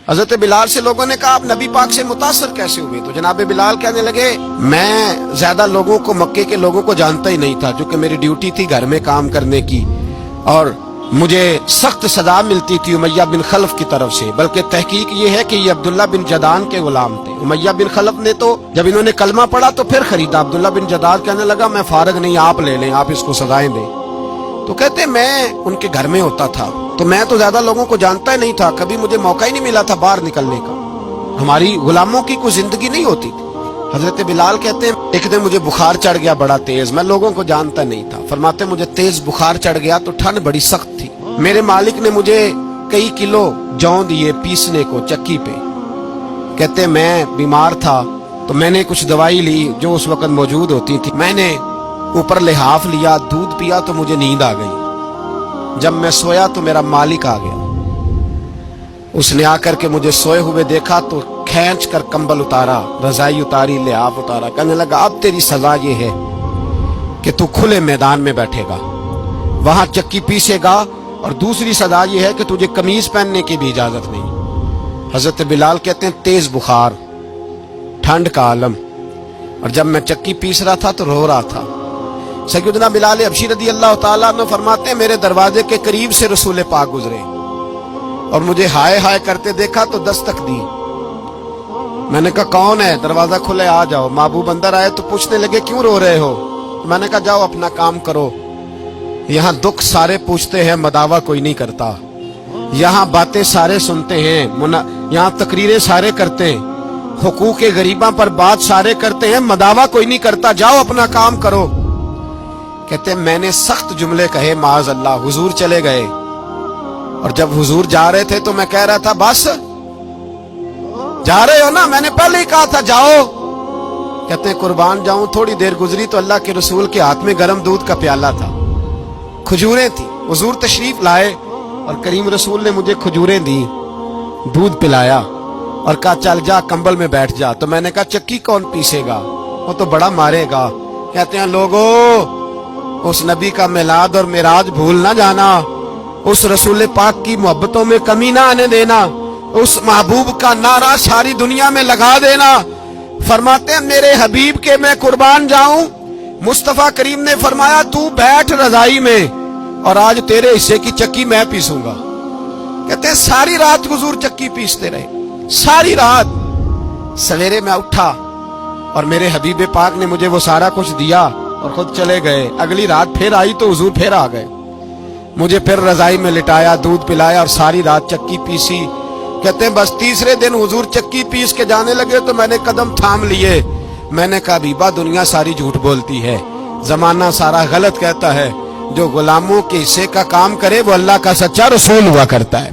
حضرت بلال سے لوگوں نے کہا آپ نبی پاک سے متاثر کیسے ہوئے؟ تو جناب بلال کہنے لگے میں زیادہ لوگوں کو، مکے کے لوگوں کو جانتا ہی نہیں تھا، کیونکہ میری ڈیوٹی تھی گھر میں کام کرنے کی، اور مجھے سخت سزا ملتی تھی امیہ بن خلف کی طرف سے، بلکہ تحقیق یہ ہے کہ یہ عبداللہ بن جدعان کے غلام تھے۔ امیہ بن خلف نے تو جب انہوں نے کلمہ پڑھا تو پھر خریدا۔ عبداللہ بن جدعان کہنے لگا میں فارغ نہیں، آپ لے لیں، آپ اس کو سزائیں دیں۔ تو کہتے میں ان کے گھر میں ہوتا تھا، تو میں تو زیادہ لوگوں کو جانتا ہی نہیں تھا، کبھی مجھے موقع ہی نہیں ملا تھا باہر نکلنے کا، ہماری غلاموں کی کوئی زندگی نہیں ہوتی تھی۔ حضرت بلال کہتے ہیں ایک دن مجھے بخار چڑھ گیا بڑا تیز، میں لوگوں کو جانتا نہیں تھا، فرماتے مجھے تیز بخار چڑھ گیا تو ٹھنڈ بڑی سخت تھی، میرے مالک نے مجھے کئی کلو جوں دیے پیسنے کو چکی پہ، کہتے میں بیمار تھا تو میں نے کچھ دوائی لی جو اس وقت موجود ہوتی تھی، میں نے اوپر لحاف لیا، دودھ پیا تو مجھے نیند آ گئی، جب میں سویا تو میرا مالک آ گیا، اس نے آ کر کے مجھے سوئے ہوئے دیکھا تو کھینچ کر کمبل اتارا، رضائی اتاری، لحاف اتارا، کہنے لگا اب تیری سزا یہ ہے کہ تو کھلے میدان میں بیٹھے گا، وہاں چکی پیسے گا، اور دوسری سزا یہ ہے کہ تجھے قمیض پہننے کی بھی اجازت نہیں۔ حضرت بلال کہتے ہیں تیز بخار، ٹھنڈ کا عالم، اور جب میں چکی پیس رہا تھا تو رو رہا تھا۔ سیدنا بلال حبشی رضی اللہ تعالیٰ عنہ فرماتے ہیں میرے دروازے کے قریب سے رسول پاک گزرے اور مجھے ہائے ہائے کرتے دیکھا تو دستک دی، میں نے کہا کون ہے؟ دروازہ کھلے آ جاؤ۔ محبوب اندر آئے تو پوچھنے لگے کیوں رو رہے ہو؟ میں نے کہا جاؤ اپنا کام کرو، یہاں دکھ سارے پوچھتے ہیں مداوا کوئی نہیں کرتا، یہاں باتیں سارے سنتے ہیں، یہاں تقریریں سارے کرتے ہیں، حقوق غریباں پر بات سارے کرتے ہیں، مداوا کوئی نہیں کرتا، جاؤ اپنا کام کرو۔ کہتے ہیں میں نے سخت جملے کہے معاذ اللہ، حضور چلے گئے، اور جب حضور جا رہے تھے تو میں کہہ رہا تھا بس جا رہے ہو نا، میں نے پہلے ہی کہا تھا جاؤ۔ کہتے ہیں قربان جاؤں، تھوڑی دیر گزری تو اللہ کے رسول کے ہاتھ میں گرم دودھ کا پیالہ تھا، کھجوریں تھی، حضور تشریف لائے اور کریم رسول نے مجھے کھجوریں دی، دودھ پلایا اور کہا چل جا کمبل میں بیٹھ جا۔ تو میں نے کہا چکی کون پیسے گا؟ وہ تو بڑا مارے گا۔ کہتے ہیں لوگو اس نبی کا میلاد اور معراج بھول نہ جانا، اس رسول پاک کی محبتوں میں کمی نہ آنے دینا، اس محبوب کا نعرہ ساری دنیا میں لگا دینا۔ فرماتے ہیں میرے حبیب کے میں قربان جاؤں، مصطفیٰ کریم نے فرمایا تو بیٹھ رضائی میں اور آج تیرے حصے کی چکی میں پیسوں گا۔ کہتے ہیں ساری رات حضور چکی پیستے رہے، ساری رات۔ سویرے میں اٹھا اور میرے حبیب پاک نے مجھے وہ سارا کچھ دیا اور خود چلے گئے۔ اگلی رات پھر آئی تو حضور پھر آ گئے، مجھے پھر رضائی میں لٹایا، دودھ پلایا اور ساری رات چکی پیسی۔ کہتے ہیں بس تیسرے دن حضور چکی پیس کے جانے لگے تو میں نے قدم تھام لیے، میں نے کہا حبیبہ دنیا ساری جھوٹ بولتی ہے، زمانہ سارا غلط کہتا ہے، جو غلاموں کے حصے کا کام کرے وہ اللہ کا سچا رسول ہوا کرتا ہے۔